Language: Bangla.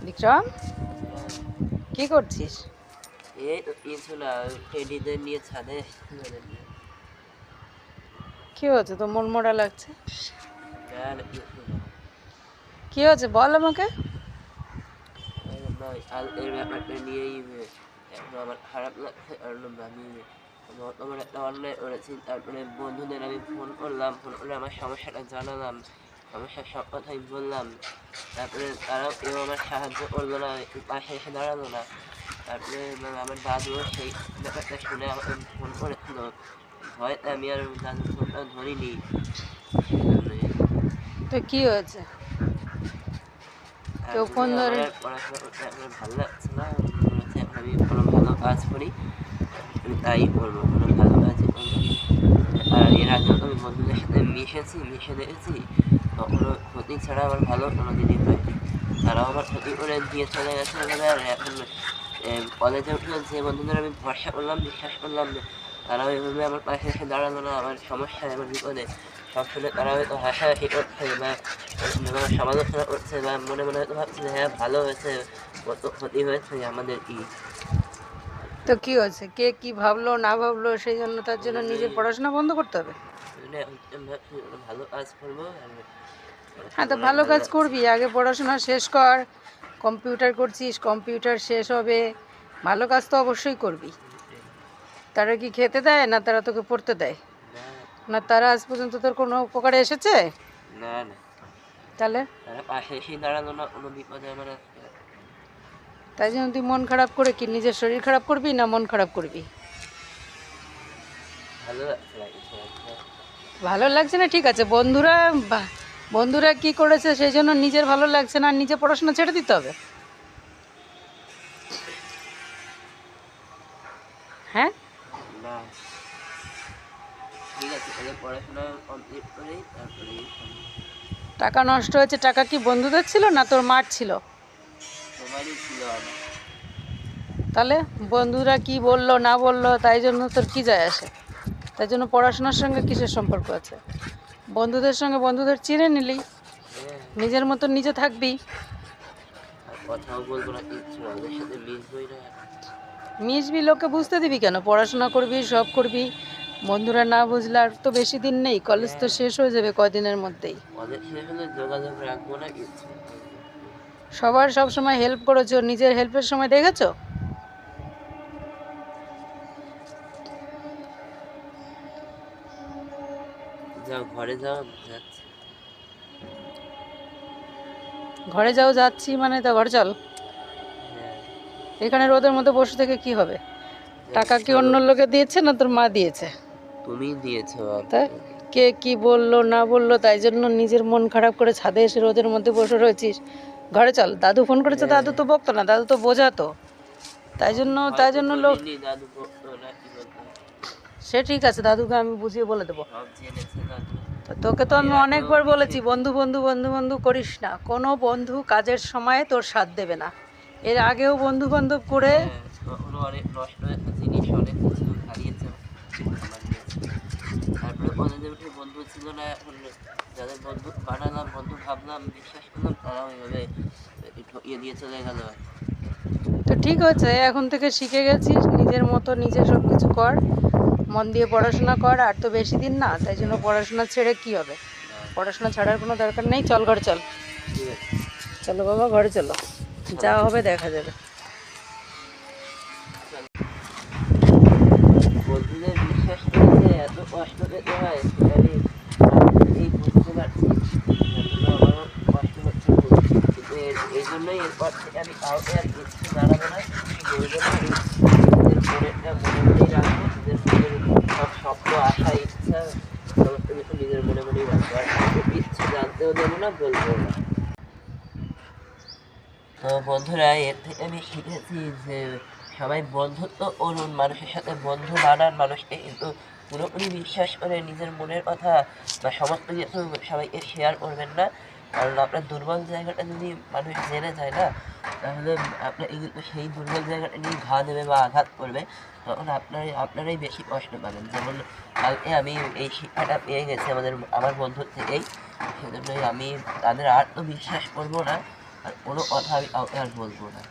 বিক্রম, কি করছিস? এই তো কিছু না, টেডিদের নিয়ে ছাদে কি হয়েছে? তো মন মরা লাগছে। না না, কিছু না। কি হয়েছে বল আমাকে। এর ব্যাপারটা নিয়েই এখন আমার খারাপ লাগছে। কারণ আমি বর্তমানে একটা অন্যায় করেছি। তারপরে বন্ধুদের আমি ফোন করলাম, ফোন করে আমার সমস্যাটা জানালাম, সমস্যার সব কথাই বললাম। তারপরে তারাও কেউ আমার সাহায্য করলো না, একটু পাশে এসে দাঁড়ালো না। তারপরে আমার দাদুও সেই ব্যাপারটা শুনে আমাকে ফোন করেছিল। ভয়তে আমি আর দাদুর ফোনটা ধরিনি, সেই জন্যই। তো কি হয়েছে? কেউ ফোন আসলে আমার ধরে? আর পড়াশোনা করতে এখন আর ভালো লাগছে না। মনে হচ্ছে এখন আমি কোনো ভালো কাজ করি, আমি তাই করবো, কোনো ভালো কাজই করবো। আর এর আগেও তো আমি বন্ধুদের সাথে মিশে দেখেছি, কখনো ক্ষতি ছাড়া আমার ভালো কোনো দিনই হয়নি। তারাও আমার ক্ষতি করে দিয়ে চলে গেছে এভাবে। আর এখন কলেজে উঠলো, যে বন্ধুদের আমি ভরসা করলাম, বিশ্বাস করলাম, তারাও এভাবে আমার পাশে এসে দাঁড়ালো না আমার সমস্যায়, আমার বিপদে। সব শুনে তারা হয়তো হাসাহাসি করছে বা সমালোচনা করছে, বা মনে মনে হয়তো ভাবছে যে হ্যাঁ ভালো হয়েছে, কত ক্ষতি হয়েছে আমাদের কি। তো কি হয়েছে? কে কি ভাবলো না ভাবলো সেই জন্য তার জন্য নিজের পড়াশোনা বন্ধ করতে হবে? আমি ভাবছি কোনো ভালো কাজ করবো, আর হ্যাঁ, পড়াশোনা তো করার ভালো ভালো কাজ লাগছে। করবি, আগে পড়াশোনা শেষ কর। কম্পিউটার করছিস, কম্পিউটার শেষ হবে, ভালো কাজ তো অবশ্যই করবি। তারা কি খেতে দেয়, না তারা তোকে পড়তে দেয়? না না তারা আজ পর্যন্ত তোর কোনো উপকারে এসেছে? না না, তাহলে তারা পাশে এসেই দাঁড়ালো না কোনো বিপদে আমার আজকে। তাই জন্য তুই মন খারাপ করে কি নিজের শরীর খারাপ করবি, না মন খারাপ করবি? ভালো লাগছে না কিছু একটা। ভালো লাগছে না, ঠিক আছে। বন্ধুরা কি করেছে সেই জন্য নিজের ভালো লাগছে না, আর নিজে পড়াশোনা ছেড়ে দিতে হবে? হ্যাঁ, না, ঠিক আছে, তাহলে পড়াশোনা কমপ্লিট করেই তারপরেই টাকা নষ্ট হয়েছে। টাকা কি বন্ধুদের ছিল না তোর মার ছিল? সবারই ছিল আমার। তাহলে বন্ধুরা কি বললো না বললো তাই জন্য তোর কি যায় আসে? তাই জন্য পড়াশোনার সঙ্গে কিসের সম্পর্ক আছে? বন্ধুদের সঙ্গে বন্ধুদের চিনে নিলি, হ্যাঁ, নিজের মতো নিজে থাকবি। আর কথাও বলবো না কিচ্ছু না, ওদের সাথে মিশবই না। মিশবি, লোকে বুঝতে দিবি কেন? পড়াশোনা করবি, সব করবি, বন্ধুরা না বুঝলে আর তো বেশি দিন নেই, কলেজ তো হ্যাঁ, শেষ হয়ে যাবে কদিনের মধ্যেই। ওদের শেষ হলে যোগাযোগ রাখবো না কিচ্ছু। সবার সব সময় হেল্প করেছো, নিজের হেল্পের সময় দেখেছো? যাও ঘরে যাও, আমি যাচ্ছি। ঘরে যাও, যাচ্ছি মানে? তো ঘরে চল। হ্যাঁ, এখানে রোদের মধ্যে বসে থেকে কি হবে? টাকা কি চলো। অন্য লোকে দিয়েছে না তোর মা দিয়েছে? তুমি দিয়েছো তা আমাকে। কে কি বললো না বললো তাই জন্য নিজের মন খারাপ করে ছাদে এসে রোদের মধ্যে বসে রয়েছিস? ঘরে চল। দাদু ফোন করেছে, হ্যাঁ, দাদু তো বকতো না, দাদু তো বোঝাতো। তাই জন্য ভয় তাই তো জন্য লোক। করিনি, দাদু বকতো না কি বলতো। সে ঠিক আছে, দাদুকে আমি বুঝিয়ে বলে দেবো। সব জেনেছে দাদু। তো তোকে তো আমি এর আগেও অনেকবার বলেছি, মিশে। বন্ধু বন্ধু বন্ধু বন্ধু করিস না। কোনো বন্ধু কাজের সময়ে তোর সাথ দেবে না। এর আগেও বন্ধু বান্ধব করে। হ্যাঁ, তখনও অনেক নষ্ট একটা জিনিস, অনেক কিছু হারিয়েছে আমার নিয়েছে। তারপরে কলেজে উঠে বন্ধু ছিল না, এখন যাদের বন্ধু বানালাম, বন্ধু ভাবলাম, বিশ্বাস করলাম, তারাও এভাবে ঠকিয়ে দিয়ে চলে গেল। তো ঠিক হয়েছে, এখন থেকে শিখে গেছিস, নিজের মতো নিজে সব কিছু কর, মন দিয়ে পড়াশোনা কর। আর তো বেশি দিন না, তাই জন্য পড়াশোনা ছেড়ে কি হবে? না, পড়াশোনা ছাড়ার কোনো দরকার নেই। চল ঘরে চল। ঠিক আছে, চলো বাবা, ঘরে চলো। যা চলো। হবে দেখা যাবে। বন্ধুদের বিশ্বাস করে যে এত কষ্ট পেতে হয়, সেটা আমি আজকে থেকেই বুঝতে পারছি। যার জন্য আমারও কষ্ট হচ্ছে খুব। কিন্তু এই জন্যই এরপর থেকে আমি কাউকে আর কিচ্ছু জানাবো না, কিছু বলবো না। আমি নিজের মনেরটা মনে মনেই রাখবো, নিজের মনের সব স্বপ্ন, আশা, ইচ্ছা, সমস্ত কিছু নিজের মনে মনেই রাখবো। আর কাউকে কিচ্ছু জানতেও দেবো না, বলবো না। তো বন্ধুরা, এর থেকে আমি শিখেছি যে সবাই বন্ধুত্ব করুন, মানুষের সাথে বন্ধু বানান মানুষকে, কিন্তু পুরোপুরি বিশ্বাস করে নিজের মনের কথা বা সমস্ত কিছু সবাইকে শেয়ার করবেন না। কারণ আপনার দুর্বল জায়গাটা যদি মানুষ জেনে যায় না, তাহলে আপনার কিন্তু সেই দুর্বল জায়গাটা নিয়ে ঘা দেবে বা আঘাত করবে, তখন আপনারাই বেশি কষ্ট পাবেন। যেমন কালকে আমি এই শিক্ষাটা পেয়ে গেছি আমার বন্ধুর থেকেই। সেজন্যই আমি তাদের আর তো বিশ্বাস করবো না, আর কোনো কথা আমি কাউকে আর বলবো না।